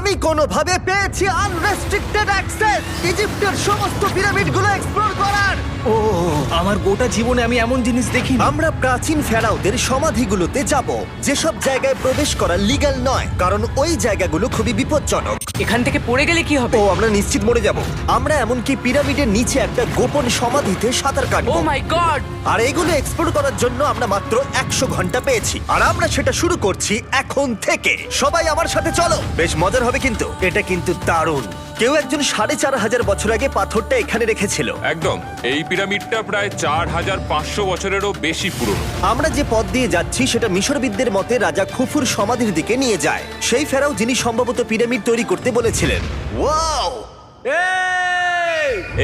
আমি কোনোভাবে পেয়েছি আনরেস্ট্রিক্টেড অ্যাক্সেস ইজিপ্টের সমস্ত পিরামিডগুলো এক্সপ্লোর করার। ও আমার গোটা জীবনে আমি এমন জিনিস দেখিনি। আমরা প্রাচীন ফেরাওদের সমাধিগুলোতে যাব, যেসব জায়গায় প্রবেশ করা লিগ্যাল নয়, কারণ ওই জায়গাগুলো খুবই বিপজ্জনক। এখান থেকে পড়ে গেলে কি হবে? ও আমরা নিশ্চিত মরে যাব। আমরা এমনকি পিরামিডের নিচে একটা গোপন সমাধিতে সাঁতার ও কাটবো। মাই গড! আর এগুলো এক্সপ্লোর করার জন্য আমরা মাত্র 100 ঘন্টা পেয়েছি, আর আমরা সেটা শুরু করছি এখন থেকে। সবাই আমার সাথে চলো, বেশ মজার হবে কিন্তু। এটা কিন্তু দারুণ। কেউ একজন 4500 বছর আগে পাথরটা এখানে রেখেছিল। একদম, এই পিরামিডটা প্রায় 4500 বছরেরও বেশি পুরনো। আমরা যে পথ দিয়ে যাচ্ছি সেটা মিশরবিদদের মতে রাজা খুফুর সমাধির দিকে নিয়ে যায়, সেই ফেরাও যিনি সম্ভবত পিরামিড তৈরি করতে বলেছিলেন। ওয়াও!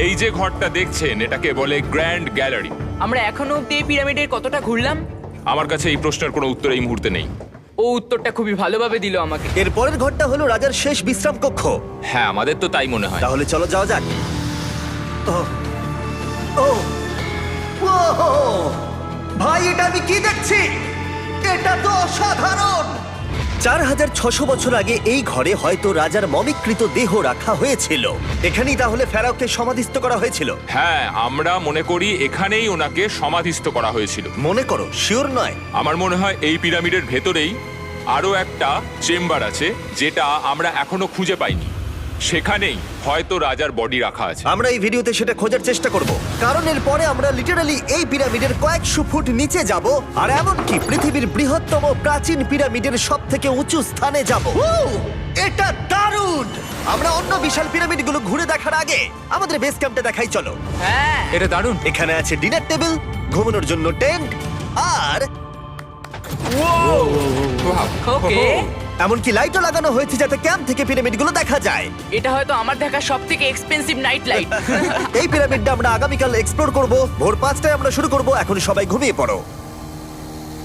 এই যে ঘরটা দেখছেন, এটাকে বলে গ্র্যান্ড গ্যালারি। আমরা এখনো অব্দি এই পিরামিডের কতটা ঘুরলাম? আমার কাছে এই প্রশ্নের কোনো উত্তর এই মুহূর্তে নেই। ও উত্তরটা খুবই ভালোভাবে দিল আমাকে। এর পরের ঘরটা হলো রাজার শেষ বিশ্রাম কক্ষ। হ্যাঁ, আমাদের তো তাই মনে হয়। তাহলে চলো যাওয়া যাক। ও ও ও ভাই, এটা আমি কি দেখছি? এটা তো অসাধারণ। 4600 বছর আগে এই ঘরে হয়তো রাজার মমিকৃত দেহ রাখা হয়েছিল। এখানেই তাহলে ফেরাওকে সমাধিস্থ করা হয়েছিল। হ্যাঁ, আমরা মনে করি এখানেই ওনাকে সমাধিস্থ করা হয়েছিল। মনে করো, শিওর নয়। আমার মনে হয় এই পিরামিডের ভেতরেই আরো একটা চেম্বার আছে, যেটা আমরা এখনো খুঁজে পাইনি। সেখানেই হয়তো রাজার বডি রাখা আছে। আমরা এই ভিডিওতে সেটা খোঁজার চেষ্টা করব, কারণ এর পরে আমরা লিটারালি এই পিরামিডের কয়েকশো ফুট নিচে যাব, আর এমনকি পৃথিবীর বৃহত্তম প্রাচীন পিরামিডের সবথেকে উঁচু স্থানে যাব। এটা দারুণ! আমরা অন্য বিশাল পিরামিডগুলো ঘুরে দেখার আগে আমাদের বেস ক্যাম্পটা দেখাই চলো। হ্যাঁ, এটা দারুণ। এখানে আছে ডিনার টেবিল, ঘুমানোর জন্য টেন্ট, আর ওকে। এমনকি লাইটও লাগানো হয়েছে যাতে ক্যাম্প থেকে পিরামিডগুলো দেখা যায়। এটা হয়তো আমার দেখা সবথেকে এক্সপেন্সিভ নাইট লাইট। এই পিরামিডটা আমরা আগামীকাল এক্সপ্লোর করব। ভোর 5টায় আমরা শুরু করব। এখন সবাই ঘুমিয়ে পড়ো।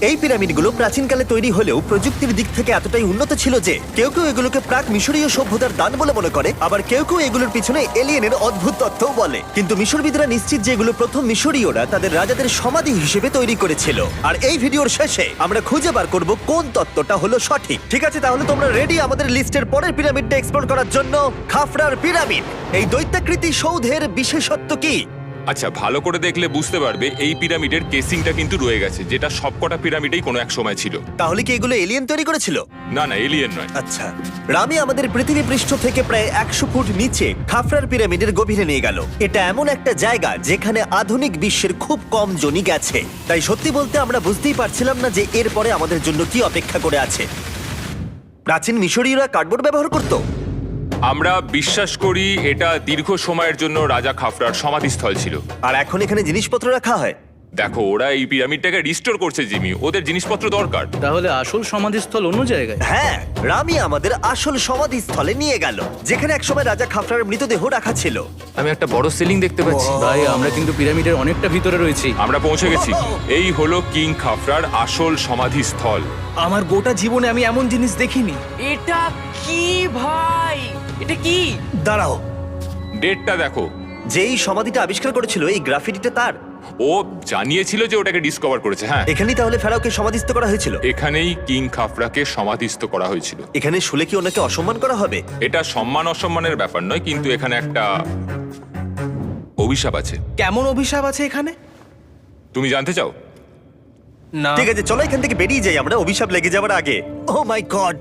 এই পিরামিডগুলো প্রাচীনকালে তৈরি হলেও প্রযুক্তির দিক থেকে এতটাই উন্নত ছিল যে কেউ কেউ এগুলোকে প্রাক মিশরীয় সভ্যতার দান বলে মনে করে, আবার কেউ কেউ এগুলোর পিছনে এলিয়েনের অদ্ভুত তত্ত্বও বলে। কিন্তু মিশরবিদরা নিশ্চিত যে এগুলো প্রথম মিশরীয়রা তাদের রাজাদের সমাধি হিসেবে তৈরি করেছিল। আর এই ভিডিওর শেষে আমরা খুঁজে বার করব কোন তত্ত্বটা হলো সঠিক। ঠিক আছে, তাহলে তোমরা রেডি আমাদের লিস্টের পরের পিরামিডটা এক্সপ্লোর করার জন্য? খাফরার পিরামিড। এই দৈত্যাকৃতি সৌধের বিশেষত্ব কি? আচ্ছা, ভালো করে দেখলে বুঝতে পারবে এই পিরামিডের কেসিংটা কিন্তু রয়ে গেছে, যেটা সবকটা পিরামিডেই কোনো এক সময় ছিল। তাহলে কি এগুলো এলিয়েন তৈরি করেছিল? না না, এলিয়েন নয়। আচ্ছা, রামি আমাদের পৃথিবী পৃষ্ঠ থেকে প্রায় 100 ফুট নিচে খাফরার পিরামিডের গভীরে নিয়ে গেল। এটা এমন একটা জায়গা যেখানে আধুনিক বিশ্বের খুব কম জনই গেছে। তাই সত্যি বলতে আমরা বুঝতেই পারছিলাম না যে এরপরে আমাদের জন্য কি অপেক্ষা করে আছে। প্রাচীন মিশরীয়রা কার্ডবোর্ড ব্যবহার করত। আমরা বিশ্বাস করি এটা দীর্ঘ সময়ের জন্য রাজা খাফরার সমাধিস্থল ছিল। আর এখন এখানে জিনিসপত্র রাখা হয়। দেখো, ওরা এই পিরামিডটাকে রিস্টোর করছে জিমি, ওদের জিনিসপত্র দরকার। তাহলে আসল সমাধিস্থল অন্য জায়গায়? হ্যাঁ, রামি আমাদের আসল সমাধিস্থলে নিয়ে গেল, যেখানে একসময় রাজা খাফরার মৃতদেহ রাখা ছিল। আমি একটা বড় সিলিং দেখতে পাচ্ছি। ভাই, আমরা কিন্তু পিরামিডের অনেকটা ভিতরে রয়েছি। আমরা পৌঁছে গেছি। এই হলো কিং খাফরার আসল সমাধিস্থল। আমার গোটা জীবনে আমি এমন জিনিস দেখিনি। এটা কি ভাই? এটা কি? দাঁড়াও, ডেটটা দেখো। যেই সমাধিটা আবিষ্কার করেছিল এই গ্রাফিটিটা তার। ও জানিয়েছিল যে ওটাকে ডিসকভার করেছে। হ্যাঁ, এখানেই তাহলে ফেরাওকে সমাধিস্থ করা হয়েছিল। এখানেই কিং খাফরাকে সমাধিস্থ করা হয়েছিল। এখানে শুলে কি ওনাকে অসম্মান করা হবে? এটা সম্মান অসম্মানের ব্যাপার নয়, কিন্তু এখানে একটা অভিশাপ আছে। কেমন অভিশাপ আছে এখানে? তুমি জানতে চাও? না। ঠিক আছে, চলো এখান থেকে বেরিয়ে যাই আমরা অভিশাপ লেগে যাওয়ার আগে। ও মাই গড,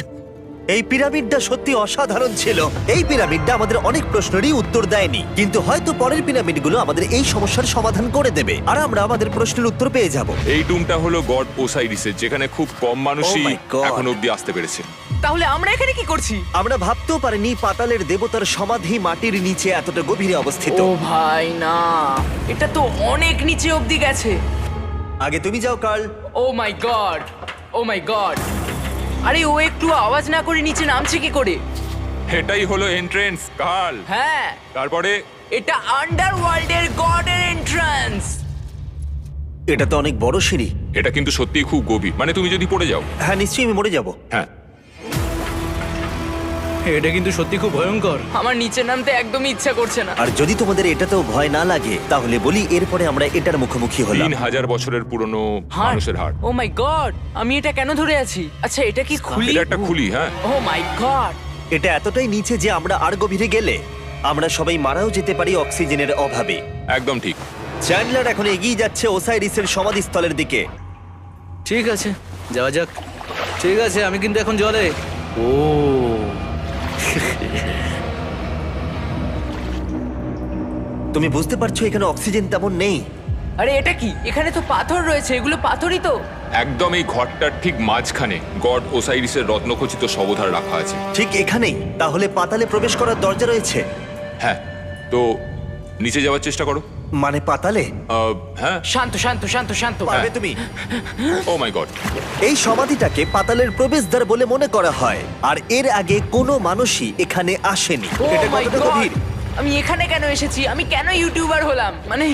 এই পিরামিডটা সত্যি অসাধারণ ছিল। এই পিরামিডটা আমাদের অনেক প্রশ্নেরই উত্তর দেয়নি, কিন্তু হয়তো পরের পিরামিডগুলো আমাদের এই সমস্যার সমাধান করে দেবে, আর আমরা আমাদের প্রশ্নের উত্তর পেয়ে যাব। এই টুমটা হলো গড ওসাইরিসের, যেখানে খুব কম মানুষই Oh my God! এখন অব্দি আসতে পেরেছে। তাহলে আমরা এখানে কি করছি? আমরা ভাবতেও পারিনি পাতালের দেবতার সমাধি মাটির নিচে এতটা গভীরে অবস্থিত। ও ভাই না, এটা তো অনেক নিচে অবধি গেছে। আগে তুমি যাও curl. O my god, oh my god! আরে ও একটু আওয়াজ না করে নিচে নামছে কি করে? এটাই হলো এন্ট্রেন্স, কার্ল। হ্যাঁ, তারপরে এটা আন্ডারওয়ার্ল্ডের গডের এন্ট্রান্স। এটা তো অনেক বড় সিঁড়ি। এটা কিন্তু সত্যিই খুব গভীর, মানে তুমি যদি পড়ে যাও। হ্যাঁ, নিশ্চয়ই আমি মরে যাব। হ্যাঁ, এটা কিন্তু সত্যি খুব ভয়ঙ্কর। আমার নিচে নামতে একদমই ইচ্ছা করছে না। আর যদি তোমাদের এটাতেও ভয় না লাগে তাহলে বলি এরপরে আমরা এটার মুখোমুখি হলাম। 3000 বছরের পুরনো হার্ট, মানুষের হাড়। ও মাই গড! আমি এটা কেন ধরে আছি? আচ্ছা, এটা কি খুলি? এটা একটা খুলি। হ্যাঁ, ও মাই গড! এটা এতটাই নিচে যে আমরা আর গভীরে গেলে আমরা সবাই মারাও যেতে পারি অক্সিজেনের অভাবে। একদম ঠিক। চ্যান্ডলার এখন এগিয়ে যাচ্ছে ওসাইরিসের সমাধিস্থলের দিকে। ঠিক আছে, যাওয়া যাক। ঠিক আছে, আমি কিন্তু এখন জলে। ও তুমি বুঝতে পারছো এখানে অক্সিজেন তেমন নেই। আরে এটা কি? এখানে তো পাথর রয়েছে, এগুলো পাথরই তো। একদম এই ঘরটার ঠিক মাঝখানে গড ওসাইরিসের রত্নখচিত শবধার রাখা আছে। ঠিক এখানেই তাহলে পাতালে প্রবেশ করার দরজা রয়েছে? হ্যাঁ, তো নিচে যাওয়ার চেষ্টা করো। মানে পাতালে? হ্যাঁ। শান্ত শান্ত শান্ত শান্ত। পারবে তুমি? ও মাই গড। এই সমাধিটাকে পাতালের প্রবেশদ্বার বলে মনে করা হয়, আর এর আগে কোনো মানুষই এখানে আসেনি। Oh এটা my কতটা God! গভীর? আমি এখানে কেন এসেছি? আমি কেন ইউটিউবার হলাম? মানে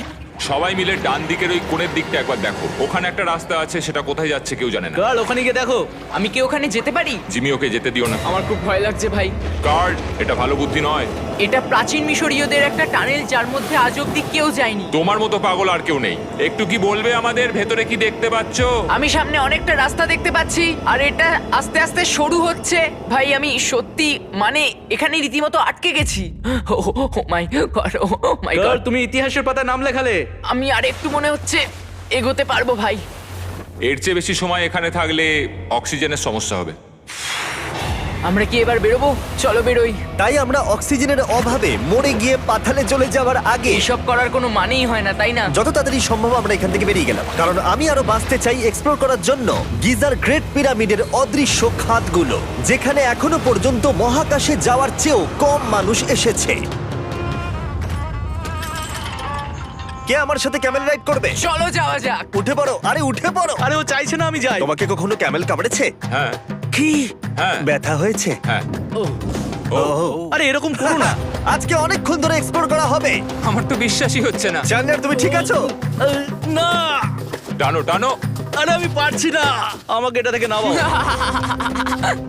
সবাই মিলে ডান দিকের ওই কোণের দিকটা একবার দেখো। ওখানে একটা রাস্তা আছে, সেটা কোথায় যাচ্ছে কেউ জানে না। গার্ল, ওখানে গিয়ে দেখো। আমি কি ওখানে যেতে পারি? জিমি, ওকে যেতে দিও না। আমার খুব ভয় লাগছে ভাই। গার্ড, এটা ভালো বুদ্ধি নয়। এটা প্রাচীন মিশরীয়দের একটা টানেল যার মধ্যে আজ অব্দি কেউ যায়নি। তোমার মতো পাগল আর কেউ নেই। একটু কি বলবে আমাদের ভেতরে কি দেখতে পাচ্ছো? আমি সামনে অনেকটা রাস্তা দেখতে পাচ্ছি, আর এটা আস্তে আস্তে সরু হচ্ছে। ভাই আমি সত্যি মানে এখানে রীতিমতো আটকে গেছি। Oh my god, oh my girl, god. তুমি ইতিহাসের পাতায় নাম লেখালে। আমি আর একটু মনে হচ্ছে এগোতে পারবো ভাই। এর চেয়ে বেশি সময় এখানে থাকলে অক্সিজেনের সমস্যা হবে। আমরা কি এবার বেরোবো? চলো বেরোই। তাই আমরা অক্সিজেনের অভাবে মরে গিয়ে পাতালে চলে যাওয়ার আগে এসব করার কোনো মানেই হয় না, তাই না? যত তাড়াতাড়ি সম্ভব আমরা এখান থেকে বেরিয়ে গেলাম, কারণ আমি আরো বাঁচতে চাই এক্সপ্লোর করার জন্য গিজার গ্রেট পিরামিডের অদৃশ্য খাতগুলো, যেখানে এখনো পর্যন্ত মহাকাশে যাওয়ার চেয়েও কম মানুষ এসেছে। কে আমার সাথে ক্যামেল রাইড করবে? চলো যাওয়া যাক। উঠে পড়ো, আরে উঠে পড়ো। আরে ও চাইছে না আমি যাই। তোমাকে কখনো ক্যামেল কামড়েছে? হ্যাঁ কি হ্যাঁ ব্যথা হয়েছে? হ্যাঁ। আরে এরকম করো না। আজকে অনেকক্ষণ ধরে এক্সপ্লোর করা হবে। আমার তো বিশ্বাসই হচ্ছে না। জানলার তুমি ঠিক আছো? না, টানো টানো। আরে আমি পারছি না, আমাকে এটা থেকে নামাও।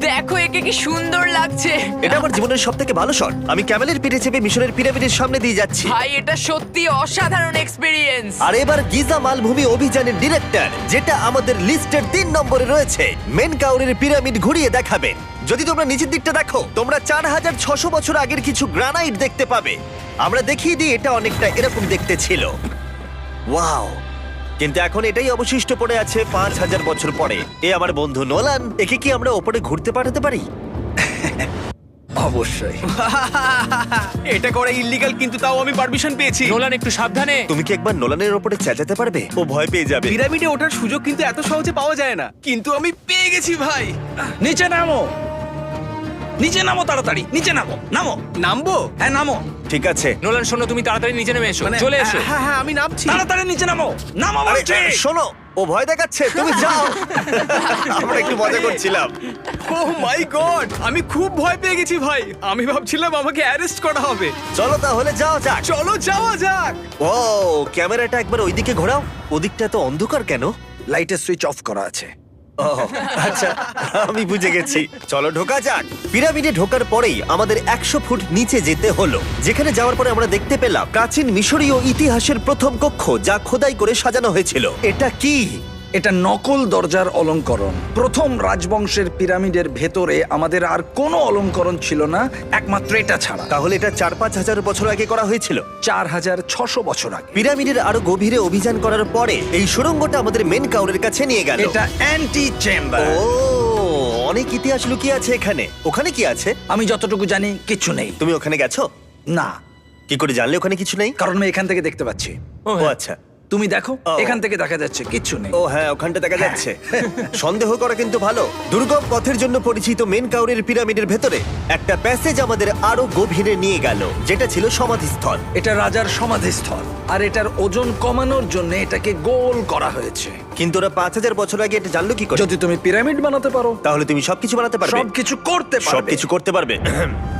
দেখো একে কি সুন্দর লাগছে। এটা আমার জীবনের সব থেকে ভালো শট। আমি ক্যামেলের পিঠে চেপে মিশরের পিরামিডের সামনে দিয়ে যাচ্ছি। ভাই এটা সত্যি অসাধারণ এক্সপেরিয়েন্স। আর এবার গিজা মালভূমি অভিযানের ডিরেক্টর, যেটা আমাদের লিস্টের 3 নম্বরে রয়েছে, মেনকাউরের পিরামিড ঘুরিয়ে দেখাবেন। যদি তোমরা নিচের দিকটা দেখো, তোমরা 4600 বছর আগের কিছু গ্রানাইট দেখতে পাবে। আমরা দেখিয়ে দিই, এটা অনেকটা এরকম দেখতে ছিল। ওয়াও! কিন্তু এখন এটাই অবশিষ্ট পড়ে আছে 5000 বছর পরে। এ আমার বন্ধু নোলান, একে কি আমরা ওপরে ঘুরতে পাঠাতে পারি? অবশ্যই। এটা করা ইল্লিগাল, কিন্তু তাও আমি পারমিশন পেয়েছি। নোলান একটু সাবধানে। তুমি কি একবার নোলানের ওপরে চেঁচাতে পারবে? ও ভয় পেয়ে যাবে। পিরামিডে ওঠার সুযোগ কিন্তু এত সহজে পাওয়া যায় না, কিন্তু আমি পেয়ে গেছি ভাই। নিচে নামো, নিচে নামো, তাড়াতাড়ি নিচে নামো। নামো, নামবো? হ্যাঁ নামো, ঠিক আছে। নোলান শোনো, তুমি তাড়াতাড়ি নিচে নেমে এসো। মানে, চলে এসো। হ্যাঁ হ্যাঁ আমি নামছি। তাড়াতাড়ি নিচে নামো। নামো আরে বলছি। শোনো, ও ভয় দেখাচ্ছে, তুমি যাও। আমরা একটু মজা করছিলাম। ও মাই গড, আমি খুব ভয় পেয়ে গেছি ভাই। আমি ভাবছিলাম আমাকে অ্যারেস্ট করা হবে। চলো তাহলে যাও যাক। চলো যাওয়া যাক। ও ক্যামেরাটা একবার ওইদিকে ঘোরাও। ওদিকটা তো অন্ধকার কেন? লাইটের সুইচ অফ করা আছে। ও আচ্ছা, আমি বুঝে গেছি। চলো ঢোকা যাক। পিরামিডে ঢোকার পরেই আমাদের 100 ফুট নিচে যেতে হলো, যেখানে যাওয়ার পরে আমরা দেখতে পেলাম প্রাচীন মিশরীয় ইতিহাসের প্রথম কক্ষ, যা খোদাই করে সাজানো হয়েছিল। এটা কি? এটা নকল দরজার অলঙ্করণ। প্রথম রাজবংশের পিরামিডের ভেতরে আমাদের আর কোনো অলঙ্করণ ছিল না, একমাত্র এটা ছাড়া। তাহলে এটা 4-5 হাজার বছর আগে করা হয়েছিল। 4600 বছর আগে। পিরামিডের আরো গভীরে অভিযান করার পরে এই সুড়ঙ্গটা আমাদের মেন কাউরের কাছে নিয়ে গেল। এটা অ্যান্টি চেম্বার। ও অনেক ইতিহাস লুকিয়ে আছে এখানে। ওখানে কি আছে? আমি যতটুকু জানি কিছু নেই। তুমি ওখানে গেছো? না, কি করে জানলে ওখানে কিছু নেই? কারণ আমি এখান থেকে দেখতে পাচ্ছি। ও আচ্ছা। তুমি দেখো, ও। এখান থেকে দেখা যাচ্ছে কিচ্ছু নেই। ও হ্যাঁ, ওখানটা দেখা যাচ্ছে। সন্দেহ করা কিন্তু ভালো। দুর্গম পথের জন্য পরিচিত মেন কাউরের পিরামিডের ভেতরে একটা প্যাসেজ আমাদের আরো গভীরে নিয়ে গেল, যেটা ছিল সমাধিস্থল। এটা রাজার সমাধিস্থল, আর এটার ওজন কমানোর জন্য এটাকে গোল করা হয়েছে। কিন্তু ওরা 5000 বছর আগে এটা জানলো কি করে? যদি তুমি পিরামিড বানাতে পারো, তাহলে তুমি সবকিছু বানাতে পারবে। সবকিছু করতে পারবে। সবকিছু করতে পারবে।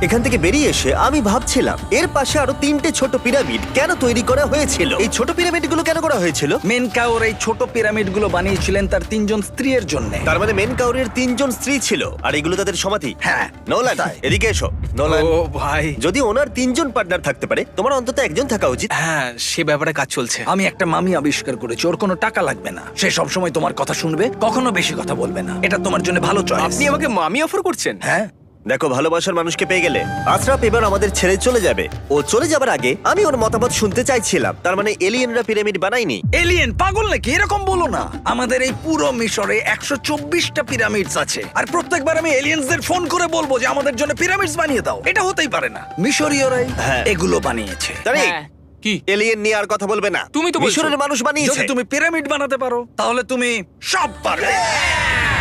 এখান থেকে বেরিয়ে এসে আমি ভাবছিলাম, এর পাশে আরো 3টে ছোট পিরামিড কেন তৈরি করা হয়েছিল? এই ছোট পিরামিডগুলো কেন করা হয়েছিল? মেনকাওর এই ছোট পিরামিডগুলো বানিয়েছিলেন তার 3 জন স্ত্রীর জন্য। তার মানে মেন কাউরের 3 জন স্ত্রী ছিল, আর এগুলো তাদের সমাধি। হ্যাঁ, নোলান তাই। এদিকে এসো। নোলান, ও ভাই, যদি ওনার 3 জন পার্টনার থাকতে পারে, তোমার অন্তত একজন থাকা উচিত। হ্যাঁ সে ব্যাপারে কাজ চলছে। আমি একটা মামি আবিষ্কার করেছি, ওর কোনো টাকা লাগবে না। সে সব সময় তোমার কথা শুনবে, কখনো বেশি কথা বলবে না। এটা তোমার জন্য ভালো চয়েস। আপনি আমাকে মামি অফার করছেন? হ্যাঁ, দেখো, ভালোবাসার মানুষকে পেয়ে গেলে আশরাফ এবার আমাদের ছেড়ে চলে যাবে। ও চলে যাবার আগে আমি ওর মতামত শুনতে চাইছিলাম। তার মানে এলিয়েনরা পিরামিড বানায়নি? এলিয়েন পাগল নাকি? এরকম বলো না। আমাদের এই পুরো মিশরে 124টা পিরামিডস আছে, আর প্রত্যেকবার আমি এলিয়েন্সদের ফোন করে বলবো যে আমাদের জন্য পিরামিডস বানিয়ে দাও। এটা হতেই পারে না। মিশরীয়রাই হ্যাঁ। এগুলো বানিয়েছে। তারিক, হ্যাঁ। কি এলিয়েন নিয়ে আর কথা বলবে না। তুমি তো বলছো। মিশরের মানুষ বানিয়েছে। যদি তুমি পিরামিড বানাতে পারো তাহলে তুমি সব পারবে।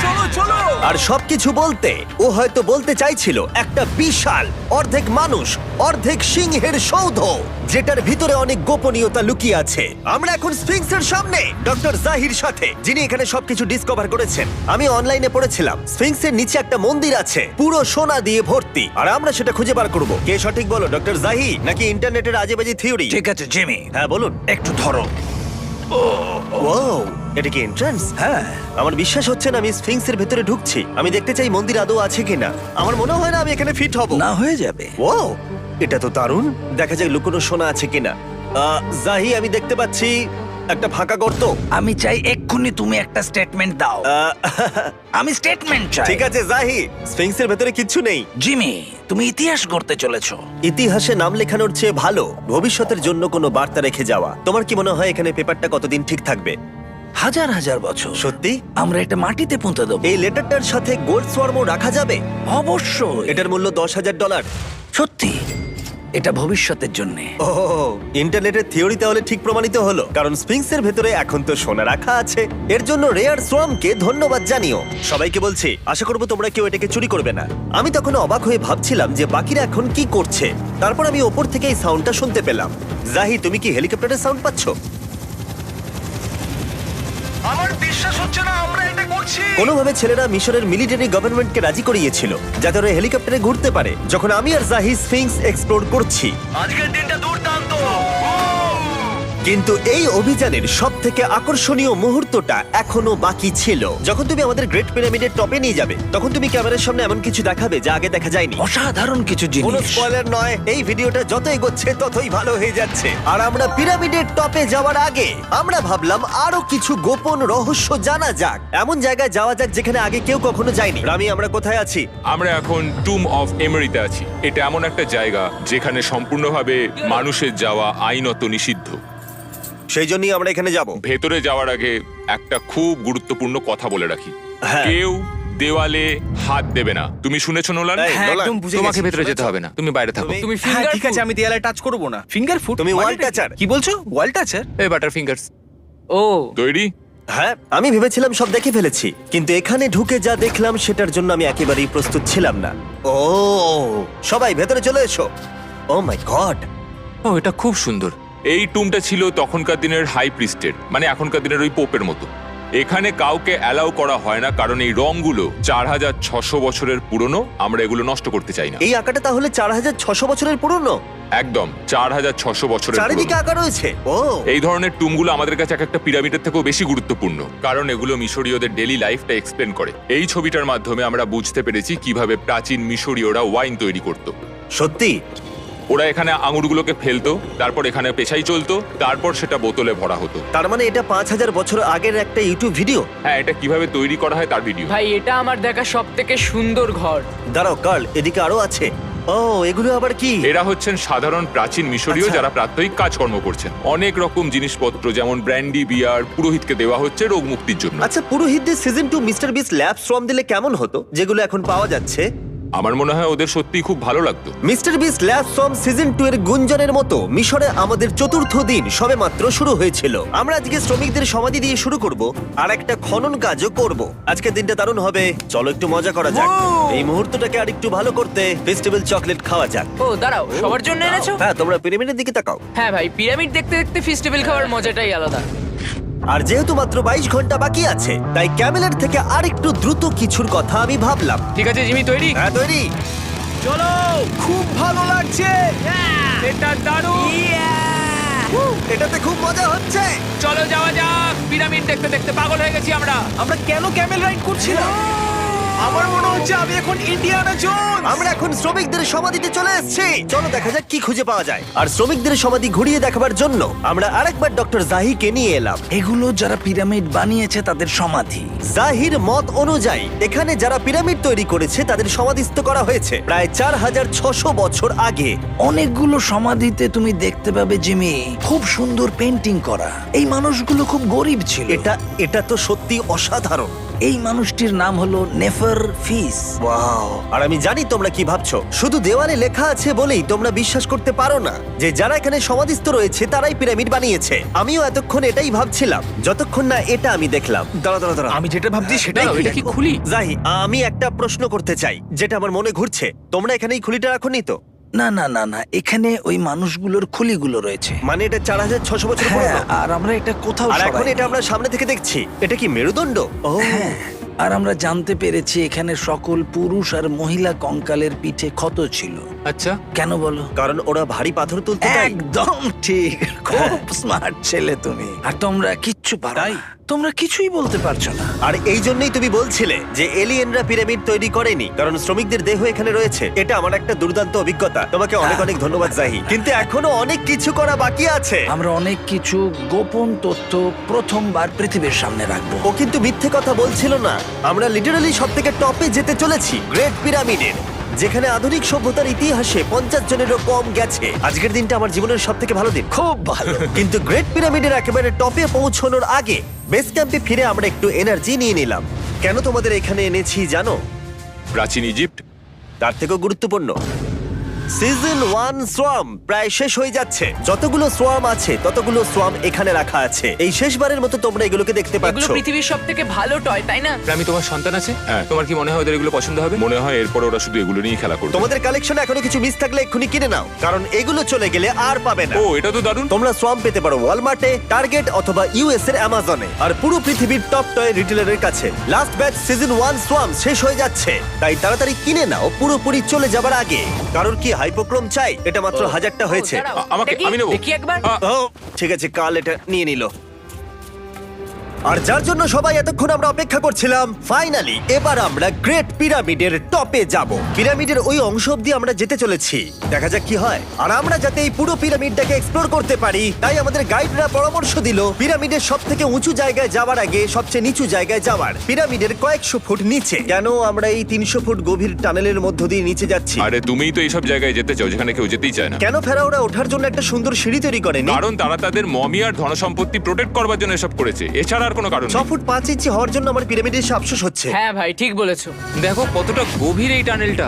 চলো চলো। আর সবকিছু বলতে ও হয়তো বলতে চাইছিল একটা বিশাল অর্ধেক মানুষ অর্ধেক সিংহের সৌধ, যেটার ভিতরে অনেক গোপনীয়তা লুকিয়ে আছে। আমরা এখন স্ফিংসের সামনে ডক্টর জাহির সাথে, যিনি এখানে সবকিছু ডিসকভার করেছেন। আমি অনলাইনে পড়েছিলাম স্ফিংসের নিচে একটা মন্দির আছে পুরো সোনা দিয়ে ভর্তি, আর আমরা সেটা খুঁজে বার করব। কে সঠিক বলো, ডক্টর জাহি নাকি ইন্টারনেটের আজেবাজি থিওরি? ঠিক আছে জিমি, হ্যাঁ বলুন। একটু ধরো। ও, এটা কি এন্ট্রান্স? হ্যাঁ, আমার বিশ্বাস হচ্ছে না আমি স্ফিংসের ভেতরে ঢুকছি। আমি দেখতে চাই মন্দির আদৌ আছে কিনা। আমার মনে হয় না আমি এখানে ফিট হব। না হয়ে যাবে। ও, এটা তো দারুণ। দেখা যাক লুকোনো সোনা আছে কিনা। জাহি, আমি দেখতে পাচ্ছি একটা ফাঁকা গর্ত। আমি চাই এক্ষুনি তুমি একটা স্টেটমেন্ট দাও। আমি স্টেটমেন্ট চাই। ঠিক আছে জাহি, স্ফিংসের ভেতরে কিচ্ছু নেই। জিমি, তুমি ইতিহাস গড়তে চলেছো। ইতিহাসে নাম লেখানোর চেয়ে ভালো ভবিষ্যতের জন্য কোনো বার্তা রেখে যাওয়া। তোমার কি মনে হয় এখানে পেপারটা কতদিন ঠিক থাকবে? হাজার হাজার বছর। সত্যি? আমরা এটা মাটিতে পুঁতে দেবো। এই লেটারটার সাথে গোল্ড সোয়ার্মও রাখা যাবে? অবশ্যই। এটার মূল্য $10,000। সত্যি, এটা ভবিষ্যতের জন্য। ও, ইন্টারনেটের থিওরি তাহলে ঠিক প্রমাণিত হলো, কারণ স্ফিংসের ভেতরে এখন তো সোনা রাখা আছে। এর জন্য রেয়ার সোয়ামকে ধন্যবাদ জানিও। সবাইকে বলছি, আশা করবো তোমরা কেউ এটাকে চুরি করবে না। আমি তখন অবাক হয়ে ভাবছিলাম যে বাকিরা এখন কি করছে। তারপর আমি ওপর থেকে এই সাউন্ডটা শুনতে পেলাম। জাহি, তুমি কি হেলিকপ্টারের সাউন্ড পাচ্ছ? আমার বিশ্বাস হচ্ছে না আমরা এটা করছি। কোনোভাবে ছেলেরা মিশরের মিলিটারি গভর্নমেন্টকে রাজি করিয়েছিল যাতে ওরা হেলিকপ্টারে ঘুরতে পারে যখন আমি আর জাহি স্ফিংস এক্সপ্লোর করছি। আজকের দিনটা দুর্দান্ত। কিন্তু এই অভিযানের সবথেকে আকর্ষণীয় মুহূর্তটা এখনো বাকি ছিল। যখন তুমি আমাদের গ্রেট পিরামিডের টপে নিয়ে যাবে তখন তুমি ক্যামেরার সামনে এমন কিছু দেখাবে যা আগে দেখা যায়নি। অসাধারণ কিছু কোনো জিনিস। স্পয়লার নয়, এই ভিডিওটা যত এগোচ্ছে ততই ভালো হয়ে যাচ্ছে। আর আমরা পিরামিডের টপে যাওয়ার আগে আমরা ভাবলাম আরো কিছু গোপন রহস্য জানা যাক, এমন জায়গায় যাওয়া যাক যেখানে আগে কেউ কখনো যায়নি। রামি, আমরা কোথায় আছি? আমরা এখন টুম অফ এমেরিতে আছি। এটা এমন একটা জায়গা যেখানে সম্পূর্ণভাবে মানুষের যাওয়া আইনত নিষিদ্ধ। সেই জন্যই আমরা এখানে যাব। ভেতরে যাওয়ার আগে একটা খুব গুরুত্বপূর্ণ কথা বলে রাখি, হ্যাঁ। কেউ দেওয়ালে হাত দেবে না। তুমি শুনেছো নোলান? এই, হ্যাঁ, নোলান, একদম বুঝে তোমাকে গেছি। ভেতরে যেতে হবে না, তুমি বাইরে থাকো। তুমি- তুমি হ্যাঁ, ফিঙ্গার ঠিক ঠিক আছে, আমি দেয়ালে টাচ করব না। ফিঙ্গার ফুড তুমি wall toucher। কি বলছো? ওয়াল টাচার? এই বাটার ফিঙ্গারস। ও, তৈরি? হ্যাঁ, আমি ভেবেছিলাম সব দেখে ফেলেছি, কিন্তু এখানে ঢুকে যা দেখলাম সেটার জন্য আমি একেবারেই প্রস্তুত ছিলাম না। ও, সবাই ভেতরে চলে এসো। ও মাই গড, ও, এটা খুব সুন্দর। এই টুমটা ছিল তখনকার দিনের হাই প্রিস্টের, মানে এখনকার দিনের ওই পোপের মতো। এখানে কাউকে অ্যালাউ করা হয় না, কারণ এই রংগুলো 4600 বছরের পুরনো। আমরা এগুলো নষ্ট করতে চাই না। এই আঁকাটা তাহলে 4600 বছরের পুরনো? একদম 4600 বছরের চারিদিকে পুরনো। আঁকা রয়েছে। ও, এই ধরনের টুমগুলো আমাদের কাছে এক একটা পিরামিডের থেকেও বেশি গুরুত্বপূর্ণ, কারণ এগুলো মিশরীয়দের ডেইলি লাইফটা এক্সপ্লেন করে। এই ছবিটার মাধ্যমে আমরা বুঝতে পেরেছি কিভাবে প্রাচীন মিশরীয়রা ওয়াইন তৈরি করত। সত্যি? ওরা এখানে আঙুরগুলোকে ফেলতো, তারপর এখানে পেশাই চলতো, তারপর সেটা বোতলে ভরা হতো। তার মানে এটা 5000 বছর আগের একটা ইউটিউব ভিডিও? হ্যাঁ, এটা কিভাবে তৈরি করা হয় তার ভিডিও। ভাই এটা আমার দেখা সব থেকে সুন্দর ঘর। দাঁড়াও কার্ল, এদিকে আরো আছে। ও, এগুলো আবার কি? এরা হচ্ছেন সাধারণ প্রাচীন মিশরীয় আচ্ছা। যারা প্রাত্যহিক কাজকর্ম করছেন। অনেক রকম জিনিসপত্র যেমন ব্র্যান্ডি, বিয়ার পুরোহিতকে দেওয়া হচ্ছে রোগ মুক্তির জন্য। আচ্ছা, পুরোহিতদের সিজন 2 মিস্টার বিস ল্যাব শ্রম দিলে কেমন হতো, যেগুলো এখন পাওয়া যাচ্ছে? আমার মনে হয় ওদের সত্যিই খুব ভালো লাগতো। মিস্টার বিস ল্যাব শ্রম সিজন 2 এর গুঞ্জনের মতো মিশরে আমাদের চতুর্থ দিন সবেমাত্র শুরু হয়েছিল। আমরা আজকে শ্রমিকদের সমাধি দিয়ে শুরু করব আর একটা খনন কাজও করব। আজকের দিনটা দারুণ হবে, চলো একটু মজা করা যাক। এই মুহূর্তটাকে আর একটু ভালো করতে ফেস্টিভ্যাল চকলেট খাওয়া যাক। ও দাঁড়াও, সবার জন্য এনেছো? হ্যাঁ, তোমরা পিরামিডের দিকে তাকাও। হ্যাঁ ভাই, পিরামিড দেখতে দেখতে ফেস্টিভ্যাল খাওয়ার মজাটাই আলাদা। আর যেহেতু মাত্র 22 ঘন্টা বাকি আছে তাই ক্যামেলের থেকে আরেকটু দ্রুত কিছুর কথা আমি ভাবলাম। ঠিক আছে জিমি, তৈরি? হ্যাঁ, তৈরি। চলো, খুব ভালো লাগছে। এটা দারুণ। এটাতে খুব মজা হচ্ছে। চলো যাওয়া যাক। পিরামিড দেখতে দেখতে পাগল হয়ে গেছি আমরা। আমরা কেন ক্যামেল রাইড করছিলাম? আমার মনে হচ্ছে আমি এখন ইন্ডিয়ানা জোনস। আমরা এখন শ্রমিকদের সমাধিতে চলে এসেছি। চলো দেখা যাক কি খুঁজে পাওয়া যায়। আর শ্রমিকদের সমাধি ঘুরিয়ে দেখাবার জন্য আমরা আরেকবার ডক্টর জাহিকে নিয়ে এলাম। এগুলো যারা পিরামিড বানিয়েছে তাদের সমাধি। জাহির মত অনুযায়ী এখানে যারা পিরামিড তৈরি করেছে তাদের সমাধিস্থ করা হয়েছে প্রায় 4600 বছর আগে। অনেকগুলো সমাধিতে তুমি দেখতে পাবে জিমি খুব সুন্দর পেন্টিং করা। এই মানুষগুলো খুব গরিব ছিল। এটা তো সত্যি অসাধারণ। এই মানুষটির নাম হলো নেফার ফিস। ওয়াও! আর আমি জানি তোমরা কি ভাবছো। শুধু দেওয়ালে লেখা আছে বলেই তোমরা বিশ্বাস করতে পারো না যে যারা এখানে সমাধিস্থ রয়েছে তারাই পিরামিড বানিয়েছে। আমিও এতক্ষণ এটাই ভাবছিলাম যতক্ষণ না এটা আমি দেখলাম। দাঁড়া। আমি যেটা ভাবছি সেটাই দাঁড়াও, এটা কি খুলি? জাহি, আমি একটা প্রশ্ন করতে চাই যেটা আমার মনে ঘুরছে। তোমরা এখানে এই খুলিটা রাখোনি তো? না না না না, এখানে ওই মানুষগুলোর খুলিগুলো রয়েছে। মানে এটা 4600 বছর হ্যাঁ, পুরনো। আর আমরা এটা কোথাও আর এখন সরাইনি। এটা আমরা সামনে থেকে দেখছি। এটা কি মেরুদণ্ড? ও হ্যাঁ, আর আমরা জানতে পেরেছি এখানে সকল পুরুষ আর মহিলা কঙ্কালের পিঠে ক্ষত ছিল। আচ্ছা, কেন বলো? কারণ ওরা ভারী পাথর তুলতে তাই। একদম ঠিক, খুব স্মার্ট ছেলে তুমি। আর তোমরা কিচ্ছু পারো না। তোমরা কিছুই বলতে পারছো না। আর এই জন্যই তুমি বলছিলে যে এলিয়েনরা পিরামিড তৈরি করেনি কারণ শ্রমিকদের দেহ এখানে রয়েছে। এটা আমার একটা দুর্দান্ত অভিজ্ঞতা। তোমাকে অনেক অনেক ধন্যবাদ জাহি। কিন্তু এখনো অনেক কিছু করা বাকি আছে। আমরা অনেক কিছু গোপন তথ্য প্রথমবার পৃথিবীর সামনে রাখবো। ও কিন্তু মিথ্যে কথা বলছিল না। আমরা লিটারালি সবথেকে টপে যেতে চলেছি, গ্রেট পিরামিডের, যেখানে আধুনিক সভ্যতার ইতিহাসে 50 জনেরও কম গেছে। আজকের দিনটা আমার জীবনের সবথেকে ভালো দিন। খুব ভালো। কিন্তু গ্রেট পিরামিডের একেবারে টপে পৌঁছানোর আগে বেস ক্যাম্পে ফিরে আমরা একটু এনার্জি নিয়ে নিলাম। কেন তোমাদের এখানে এনেছি জানো? প্রাচীন ইজিপ্ট। তার থেকেও গুরুত্বপূর্ণ, সিজন 1 সোয়াম প্রায় শেষ হয়ে যাচ্ছে। যতগুলো সোয়াম আছে ততগুলো সোয়াম এখানে রাখা আছে। এই শেষবারের মতো তোমরা এগুলোকে দেখতে এগুলো পাচ্ছ। পৃথিবীর সব থেকে ভালো টয়, তাই না? আমি তোমার সন্তান আছে? হ্যাঁ। তোমার কি মনে হয় ওদের এগুলো পছন্দ হবে? মনে হয় এরপর ওরা শুধু এগুলো নিয়ে খেলা করবে। তোমাদের কালেকশনে এখনো কিছু মিস থাকলে এক্ষুনি কিনে নাও, কারণ এগুলো চলে গেলে আর পাবে না। ও, এটা তো দারুণ। তোমরা সোয়াম পেতে পারো ওয়ালমার্টে, টার্গেট অথবা ইউএস এর অ্যামাজনে, আর পুরো পৃথিবীর টপ টয় রিটেলারের কাছে। লাস্ট ব্যাচ সিজন 1 সোয়াম শেষ হয়ে যাচ্ছে, তাই তাড়াতাড়ি কিনে নাও পুরোপুরি চলে যাবার আগে। কারণ কি হাইপোক্রোম চাই? এটা মাত্র 1000টা হয়েছে। দাঁড়াও, আমাকে- এটা কি? আমি নেবো। দেখি একবার। ও ঠিক আছে, কাল এটা নিয়ে নিল। আর যার জন্য সবাই এতক্ষণ আমরা অপেক্ষা করছিলাম, ফাইনালি এবার আমরা গ্রেট পিরামিডের টপে যাব। পিরামিডের ওই অংশ অব্দি আমরা যেতে চলেছি, দেখা যাক কি হয়। আর আমরা যাতে এই পুরো পিরামিডটাকে এক্সপ্লোর করতে পারি, তাই আমাদের গাইডরা পরামর্শ দিল পিরামিডের সব থেকে উঁচু জায়গায় যাওয়ার আগে সবচেয়ে নিচু জায়গায় যাওয়ার, পিরামিডের কয়েকশো ফুট নিচে। কেন আমরা এই 300 ফুট গভীর টানেলের মধ্য দিয়ে নিচে যাচ্ছি? আরে তুমিই তো এইসব জায়গায় যেতে চাও যেখানে কেউ যেতেই চায় না। কেন ফেরাওরা ওঠার জন্য একটা সুন্দর সিঁড়ি তৈরি করেনি? কারণ তারা তাদের মমি আর ধনসম্পত্তি প্রোটেক্ট করবার জন্য এসব করেছে, এছাড়া আর কোনো কারণ 6 নেই। ফুট 5 ইঞ্চি হওয়ার জন্য আমার পিরামিডের এসে আফসোস হচ্ছে। হ্যাঁ ভাই, ঠিক বলেছো। দেখো কতটা গভীর এই টানেলটা।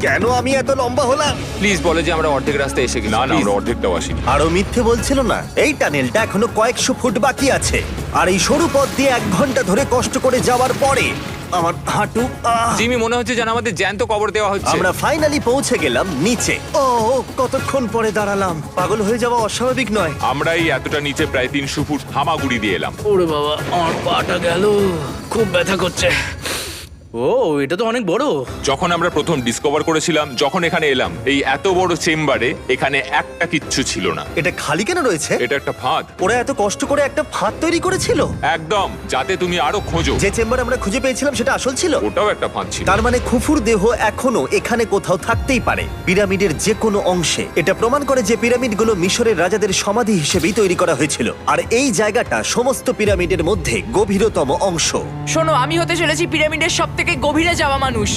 কেন আমি এত লম্বা হলাম? প্লিজ বলে যে আমরা অর্ধেক রাস্তায় এসে গেছি। না না, Please। আমরা অর্ধেকটাও আসিনি। আরো মিথ্যে বলছিল না। এই টানেলটা এখনো কয়েকশো ফুট বাকি আছে, আর এই সরু পথ দিয়ে 1 ঘন্টা ধরে কষ্ট করে যাওয়ার পরে আমার হাঁটু জিমি, মনে হচ্ছে যেন আমাদের জ্যান্ত কবর দেওয়া হচ্ছে। আমরা ফাইনালি পৌঁছে গেলাম নিচে। ও কতক্ষণ পরে দাঁড়ালাম, পাগল হয়ে যাওয়া অস্বাভাবিক নয়। আমরা এই এতটা নিচে প্রায় 300 ফুট হামাগুড়ি দিয়ে এলাম। ওরে বাবা, আমার পাটা গেল, খুব ব্যথা করছে। ও, এটা তো অনেক বড়। যখন আমরা প্রথম ডিসকভার করেছিলাম, যখন এখানে এলাম, এই এত বড় চেম্বারে এখানে একটা কিচ্ছু ছিল না। এটা খালি কেন রয়েছে? এটা একটা ফাঁদ। ওরা এত কষ্ট করে একটা ফাঁদ তৈরি করেছিল। একদম, যাতে তুমি আরো খোঁজো। যে চেম্বার আমরা খুঁজে পেয়েছিলাম সেটা আসল ছিল। ওটাও একটা ফাঁদ ছিল। তার মানে খুফুর দেহ এখনো এখানে কোথাও থাকতেই পারে, পিরামিডের যে কোনো অংশে। এটা প্রমাণ করে যে পিরামিডগুলো মিশরের রাজাদের সমাধি হিসেবেই তৈরি করা হয়েছিল, আর এই জায়গাটা সমস্ত পিরামিডের মধ্যে গভীরতম অংশ। শোনো, আমি হতে চলেছি পিরামিডের সব থেকে গভীরে যাওয়া মানুষ।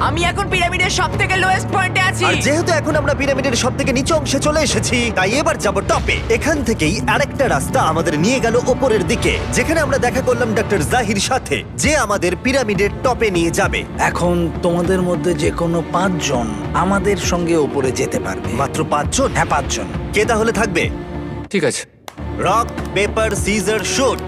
আমি এখন পিরামিডের সব থেকে লোয়েস্ট পয়েন্টে আছি। আর যেহেতু এখন আমরা পিরামিডের সব থেকে নিচু অংশে চলে এসেছি, তাই এবার যাব টপে। এখান থেকেই আরেকটা রাস্তা আমাদের নিয়ে গেল ওপরের দিকে, যেখানে আমরা দেখা করলাম ডক্টর জাহির সাথে, যে আমাদের পিরামিডের টপে নিয়ে যাবে। এখন তোমাদের মধ্যে যে কোনো 5 জন আমাদের সঙ্গে উপরে যেতে পারবে। মাত্র 5 জন? হ্যাঁ, 5 জন। কে তাহলে থাকবে? ঠিক আছে। Rock paper scissor shoot.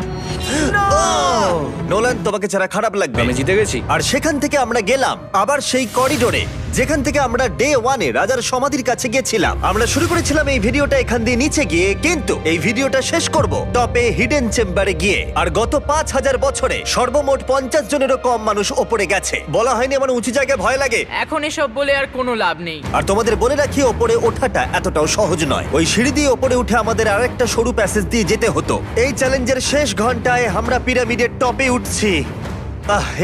Nolan, তোমাকে ছাড়া খারাপ লাগবে। আমি জিতে গেছি। আর সেখান থেকে আমরা গেলাম আবার সেই করিডোরে যেখান থেকে আমরা ডে 1-এ রাজার সমাধির কাছে গেছিলাম। আমরা শুরু করেছিলাম এই ভিডিওটা এখান দিয়ে নিচে গিয়ে, কিন্তু এই ভিডিওটা শেষ করব টপে হিডেন চেম্বারে গিয়ে। আর গত 5000 বছরে সর্বমোট 50 জনেরও কম মানুষ ওপরে গেছে। বলা হয়নি আমার উঁচু জায়গায় ভয় লাগে? এখন এসব বলে আর কোনো লাভ নেই। আর তোমাদের বলে রাখি, ওপরে ওঠাটা এতটাও সহজ নয়। ওই সিঁড়ি দিয়ে ওপরে উঠে আমাদের আরেকটা সরু প্যাসেজ দিয়ে যেতে হতো। এই চ্যালেঞ্জের শেষ ঘন্টায় আমরা পিরামিডের টপে উঠছি।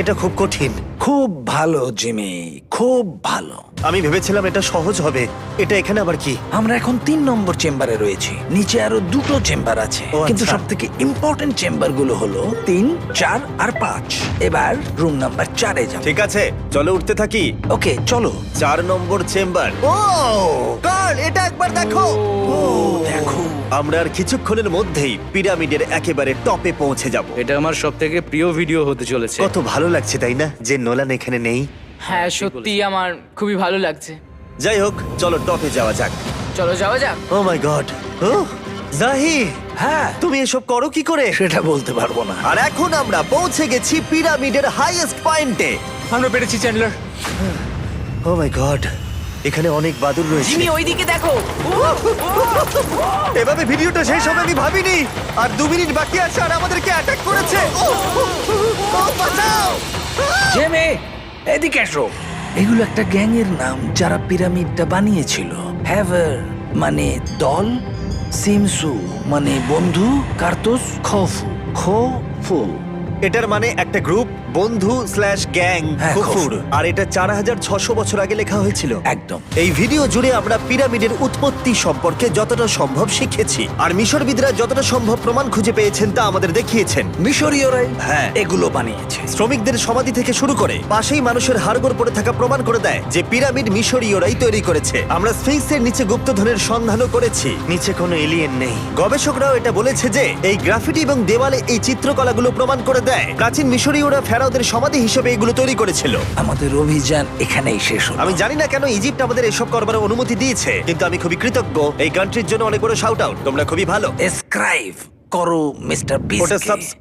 এটা খুব কঠিন। খুব ভালো জিমি, খুব ভালো। আমি ভেবেছিলাম এটা সহজ হবে। এটা এখানে আবার কি? আমরা এখন 3 নম্বর চেম্বারে রয়েছি। নিচে আরো 2টো চেম্বার আছে, ও, কিন্তু আচ্ছা। সব থেকে ইম্পর্টেন্ট চেম্বার গুলো হলো 3, 4 আর 5। এবার রুম নাম্বার 4-এ যাব। ঠিক আছে, চলো উঠতে থাকি। ওকে, চলো। 4 নম্বর চেম্বার। ও কার্ল, এটা একবার দেখো। ও দেখো, আমরা আর কিছুক্ষণের মধ্যেই পিরামিডের একেবারে টপে পৌঁছে যাব। এটা আমার সব থেকে প্রিয় ভিডিও হতে চলেছে। কত ভালো লাগছে তাই না যে নোলান এখানে নেই। হ্যাঁ সত্যি আমার খুবই ভালো লাগছে। যাই হোক, চলো টপে যাওয়া যাক। চলো যাওয়া যাক। ও মাই গড, ও জাহি, হ্যাঁ, তুমি এসব করো কি করে? সেটা বলতে পারবো না। আর এখন আমরা পৌঁছে গেছি পিরামিডের হাইয়েস্ট পয়েন্টে। আমরা পেরেছি চ্যান্ডলার। ও মাই গড, এখানে অনেক বাদুড় রয়েছে। জিমি ওইদিকে দেখো। এভাবে ভিডিওটা শেষ হবে আমি ভাবিনি। আর 2 মিনিট বাকি আছে আর আমাদেরকে অ্যাটাক করেছে। ও বাঁচাও! জেমে, এদিকে এসো। এগুলো একটা গ্যাং এর নাম যারা পিরামিডটা বানিয়েছিল। হ্যাভার মানে দল, সিমসু মানে বন্ধু, কার্তুস খোফু। এটার মানে একটা গ্রুপ, বন্ধু স্ল্যাশ গ্যাং, হ্যাঁ, কুকুর। কুকুর। আর এটা 4600 বছর আগে লেখা হয়েছিল। একদম। এই ভিডিও জুড়ে আমরা পিরামিডের উৎপত্তি সম্পর্কে যতটা সম্ভব শিখেছি, আর মিশরবিদরা যতটা সম্ভব প্রমাণ খুঁজে পেয়েছেন তা আমাদের দেখিয়েছেন। মিশরীয়রাই হ্যাঁ। এগুলো বানিয়েছে। শ্রমিকদের সমাধি থেকে শুরু করে পাশেই মানুষের হাড়গোড় পড়ে থাকা প্রমাণ করে দেয় যে পিরামিড মিশরীয়রাই তৈরি করেছে। আমরা স্ফিংসের নিচে গুপ্তধনের সন্ধানও করেছি, নিচে কোনো এলিয়েন নেই। গবেষকরাও এটা বলেছে যে এই গ্রাফিটি এবং দেওয়ালে এই চিত্রকলাগুলো প্রমাণ করে দেয় প্রাচীন মিশরীয়রা ফেরাওদের সমাধি হিসেবে এগুলো তৈরি করেছিল। আমাদের অভিযান এখানেই শেষ হলো। আমি জানি না কেন ইজিপ্ট আমাদের এসব করবার অনুমতি দিয়েছে, কিন্তু আমি খুবই কৃতজ্ঞ। এই কান্ট্রির জন্য অনেক বড় শাউট আউট, তোমরা খুবই ভালো। এসক্রাইব করো মিস্টার ওটা বিস্ট।